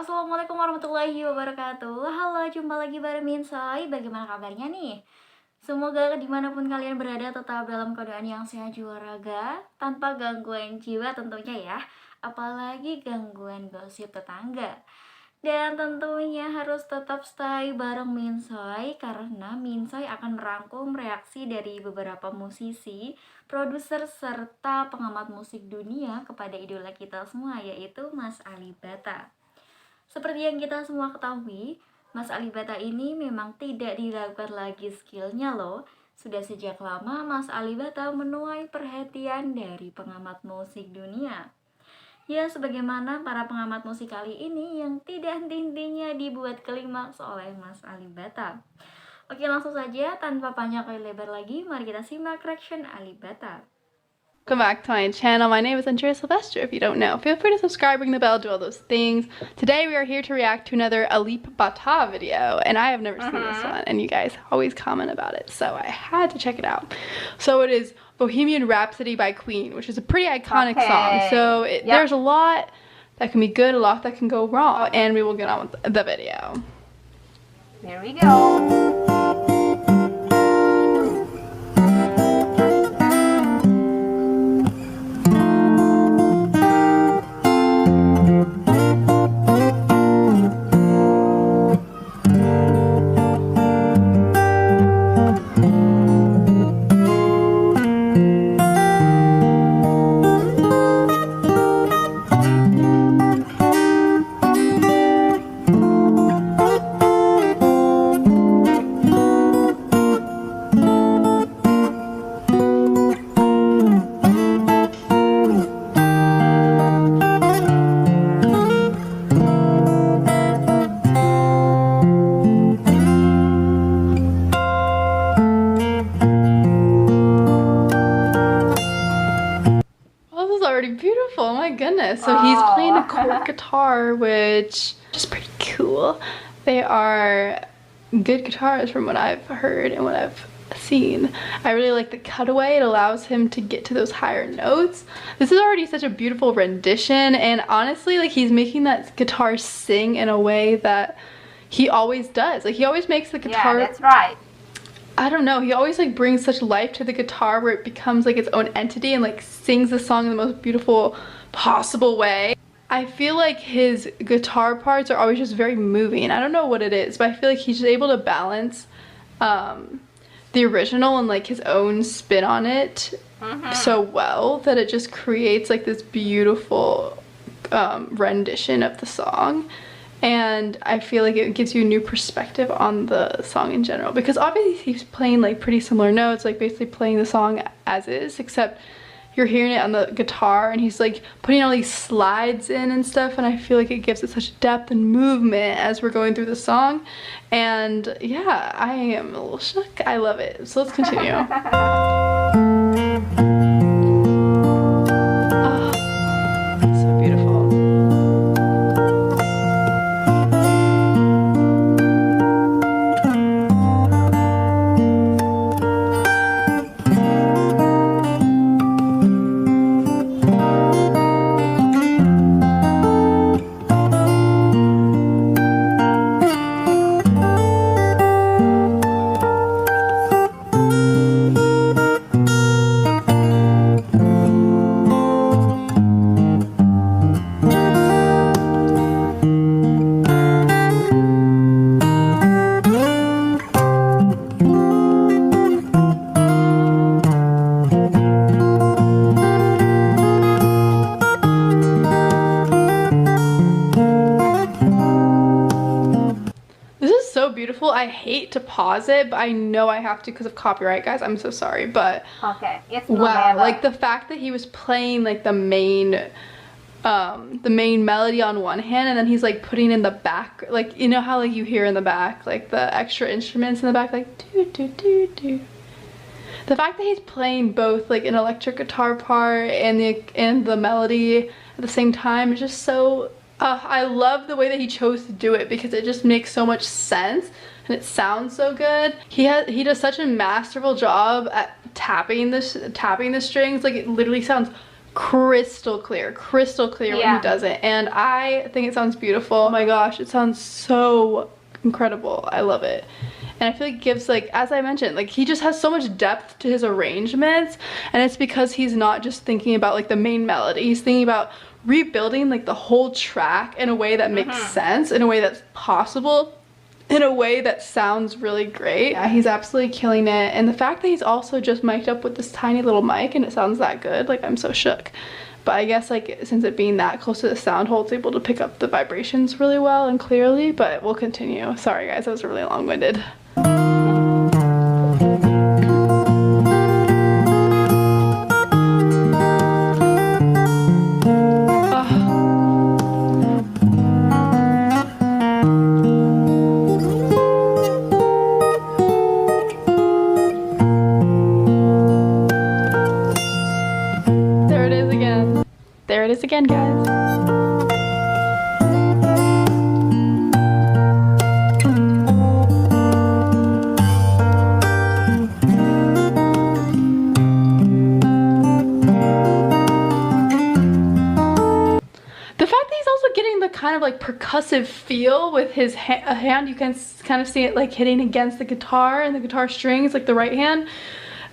Assalamualaikum warahmatullahi wabarakatuh. Halo, jumpa lagi bareng Minsai. Bagaimana kabarnya nih? Semoga dimanapun kalian berada tetap dalam keadaan yang sehat jiwa raga, tanpa gangguan jiwa tentunya ya, apalagi gangguan gosip tetangga. Dan tentunya harus tetap stay bareng Minsai, karena Minsai akan merangkum reaksi dari beberapa musisi, produser, serta pengamat musik dunia kepada idola kita semua, yaitu Mas Alip-ba-ta. Seperti yang kita semua ketahui, Mas Alip-ba-ta ini memang tidak diragukan lagi skillnya loh. Sudah sejak lama Mas Alip-ba-ta menuai perhatian dari pengamat musik dunia. Ya, sebagaimana para pengamat musik kali ini yang tidak henti-hentinya dibuat klimaks oleh Mas Alip-ba-ta. Oke, langsung saja tanpa panjang kali lebar lagi, mari kita simak reaction Alip-ba-ta. Welcome back to my channel. My name is Andrea Sylvester. If you don't know, feel free to subscribe, ring the bell, do all those things. Today we are here to react to another Alip-ba-ta video, and I have never seen this one, and you guys always comment about it, so I had to check it out. So it is Bohemian Rhapsody by Queen, which is a pretty iconic song. So there's a lot that can be good, a lot that can go wrong, and we will get on with the video. Here we go. Beautiful, oh my goodness. So he's playing a chord guitar, which is pretty cool. They are good guitars from what I've heard and what I've seen. I really like the cutaway. It allows him to get to those higher notes. This is already such a beautiful rendition, and honestly, like, he's making that guitar sing in a way that he always does. Like, he always makes the guitar, yeah, that's right. I don't know, he always like brings such life to the guitar where it becomes like its own entity and like sings the song in the most beautiful possible way. I feel like his guitar parts are always just very moving. I don't know what it is, but I feel like he's just able to balance the original and like his own spin on it so well that it just creates like this beautiful rendition of the song. And I feel like it gives you a new perspective on the song in general, because obviously he's playing like pretty similar notes, like basically playing the song as is, except you're hearing it on the guitar and he's like putting all these slides in and stuff, and I feel like it gives it such depth and movement as we're going through the song. And yeah, I am a little shook. I love it. So let's continue. Beautiful. I hate to pause it, but I know I have to because of copyright, guys. I'm so sorry, but okay, it's wow, like the fact that he was playing like the main melody on one hand, and then he's like putting in the back, like, you know how like you hear in the back like the extra instruments in the back, like do do do do. The fact that he's playing both like an electric guitar part and the melody at the same time is just so I love the way that he chose to do it, because it just makes so much sense and it sounds so good. He does such a masterful job at tapping the strings. Like, it literally sounds crystal clear when Yeah. he does it, and I think it sounds beautiful. Oh my gosh, it sounds so incredible. I love it. And I feel like it gives, like, as I mentioned, like, he just has so much depth to his arrangements, and it's because he's not just thinking about like the main melody, he's thinking about rebuilding like the whole track in a way that makes sense, in a way that's possible, in a way that sounds really great. Yeah, he's absolutely killing it. And the fact that he's also just mic'd up with this tiny little mic and it sounds that good, like, I'm so shook. But I guess, like, since it being that close to the sound hole, it's able to pick up the vibrations really well and clearly. But we'll continue. Sorry guys, that was really long-winded. There it is again, guys. The fact that he's also getting the kind of like percussive feel with his hand, you can kind of see it like hitting against the guitar and the guitar strings, like the right hand.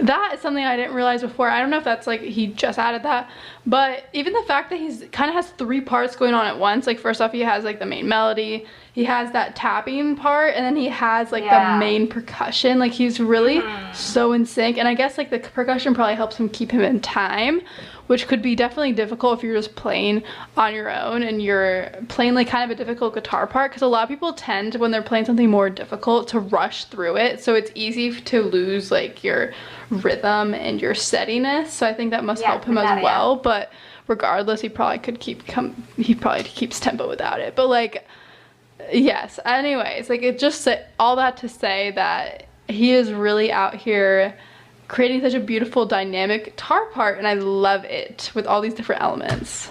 That is something I didn't realize before. I don't know if that's like he just added that, but even the fact that he's kind of has 3 parts going on at once. Like, first off, he has like the main melody, he has that tapping part, and then he has like the main percussion. Like, he's really so in sync, and I guess like the percussion probably helps him keep him in time, which could be definitely difficult if you're just playing on your own and you're playing like kind of a difficult guitar part, because a lot of people tend, when they're playing something more difficult, to rush through it, so it's easy to lose like your rhythm and your steadiness. So I think that must help him as well. But regardless, he probably could he probably keeps tempo without it. But like, yes, anyways, like, it just all that to say that he is really out here creating such a beautiful dynamic guitar part, and I love it with all these different elements.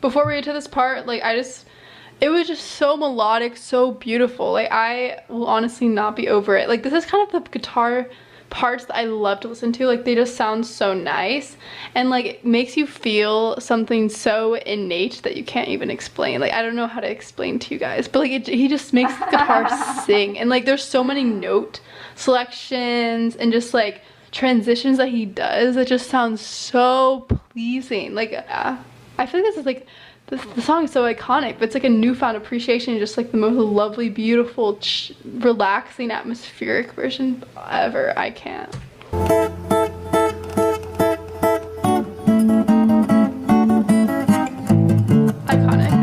Before we get to this part, like, it was just so melodic, so beautiful. Like, I will honestly not be over it. Like, this is kind of the guitar parts that I love to listen to. Like, they just sound so nice, and like, it makes you feel something so innate that you can't even explain. Like, I don't know how to explain to you guys, but like, he just makes the guitar sing, and like, there's so many note selections and just like transitions that he does that just sounds so pleasing. Like, I feel like this is like, the song is so iconic, but it's like a newfound appreciation, just like the most lovely, beautiful, relaxing, atmospheric version ever. I can't. Iconic.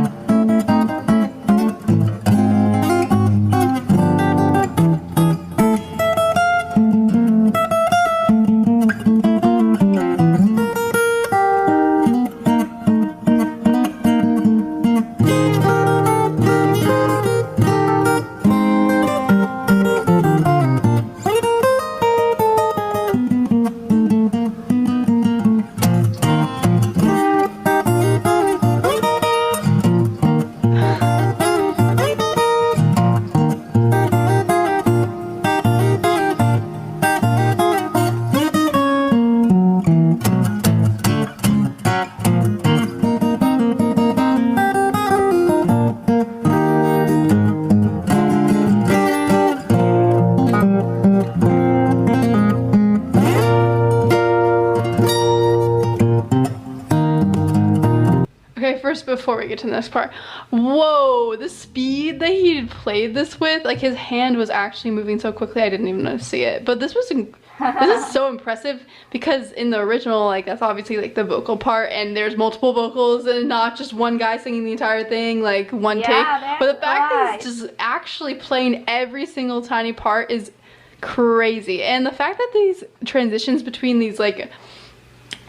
before we get to the next part. Whoa, the speed that he played this with, like his hand was actually moving so quickly I didn't even see it. But this is so impressive because in the original, like that's obviously like the vocal part and there's multiple vocals and not just one guy singing the entire thing, like one take. But the fact that he's just actually playing every single tiny part is crazy. And the fact that these transitions between these, like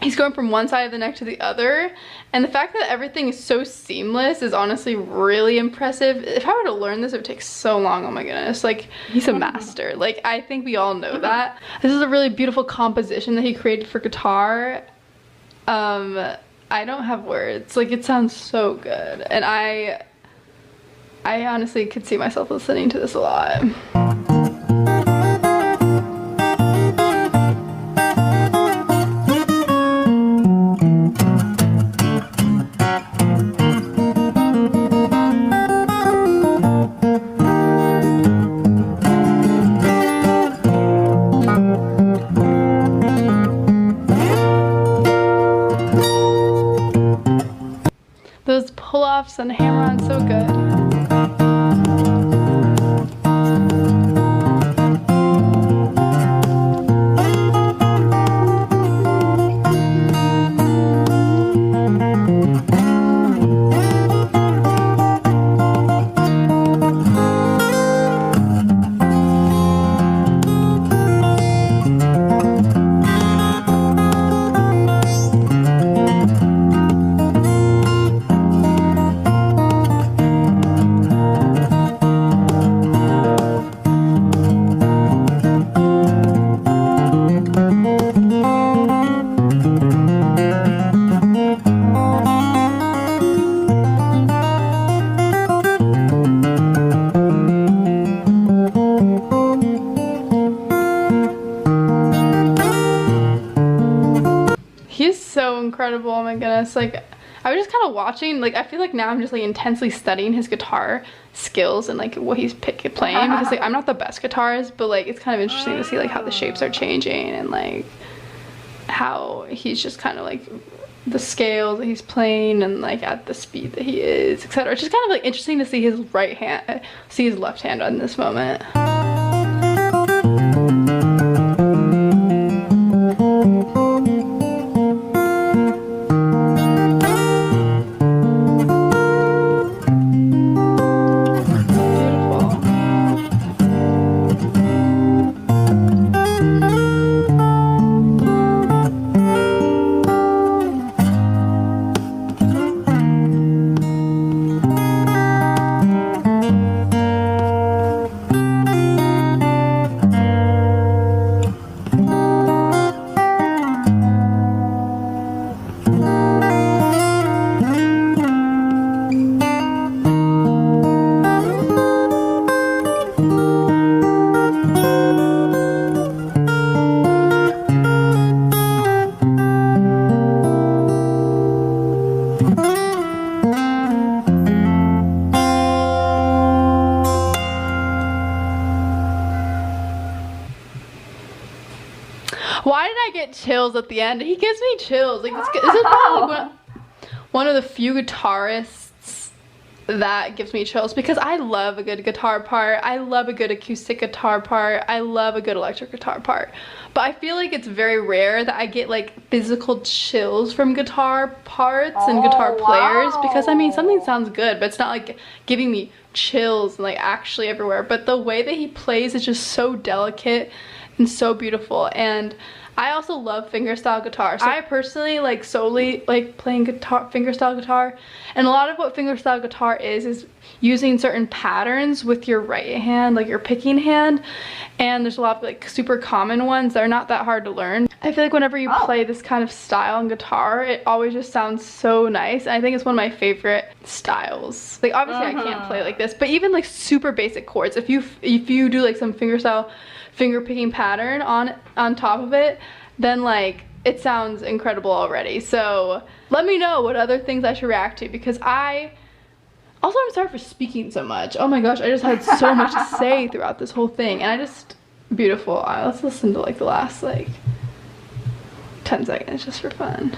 he's going from one side of the neck to the other, and the fact that everything is so seamless is honestly really impressive. If I were to learn this, it would take so long. Oh my goodness, like he's a master. Like I think we all know that. This is a really beautiful composition that he created for guitar. I don't have words. Like it sounds so good, and I honestly could see myself listening to this a lot. Those pull-offs and hammer-on, so good. Incredible. Oh my goodness, like I was just kind of watching, like I feel like now I'm just like intensely studying his guitar skills and like what he's playing, because like I'm not the best guitarist, but like it's kind of interesting to see like how the shapes are changing and like how he's just kind of like the scales that he's playing and like at the speed that he is, etc. It's just kind of like interesting to see his his left hand on this moment. Why did I get chills at the end? He gives me chills. Like this is probably like one of the few guitarists that gives me chills, because I love a good guitar part. I love a good acoustic guitar part. I love a good electric guitar part. But I feel like it's very rare that I get like physical chills from guitar parts and guitar players, because I mean something sounds good, but it's not like giving me chills like actually everywhere. But the way that he plays is just so delicate and so beautiful. And I also love fingerstyle guitar. So I personally like solely like playing fingerstyle guitar, and a lot of what fingerstyle guitar is using certain patterns with your right hand, like your picking hand. And there's a lot of like super common ones that are not that hard to learn. I feel like whenever you play this kind of style on guitar, it always just sounds so nice. And I think it's one of my favorite styles. Like obviously I can't play like this, but even like super basic chords, if you do like some fingerstyle finger picking pattern on top of it, then like it sounds incredible already. So let me know what other things I should react to, because I'm sorry for speaking so much. Oh my gosh, I just had so much to say throughout this whole thing, and beautiful. Let's listen to like the last like 10 seconds just for fun.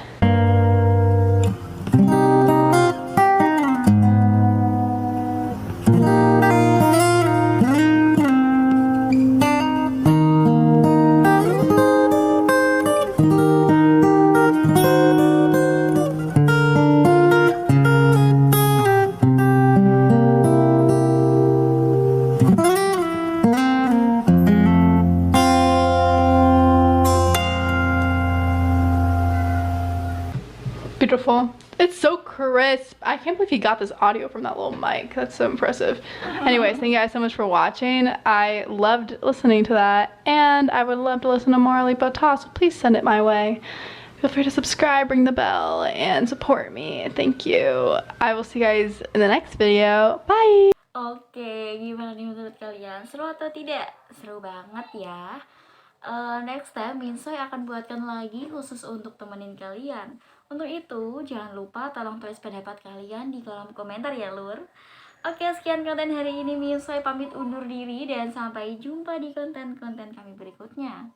I can't believe he got this audio from that little mic. That's so impressive. Anyways, thank you guys so much for watching. I loved listening to that, and I would love to listen to more Alip-ba-ta, so please send it my way. Feel free to subscribe, ring the bell, and support me. Thank you. I will see you guys in the next video. Bye! Oke, gimana nih menurut kalian? Seru atau tidak? Seru banget ya. Next time Minsoy akan buatkan lagi khusus untuk temenin kalian. Untuk itu, jangan lupa tolong tulis pendapat kalian di kolom komentar ya, Lur. Oke, sekian konten hari ini. Minsoy pamit undur diri dan sampai jumpa di konten-konten kami berikutnya.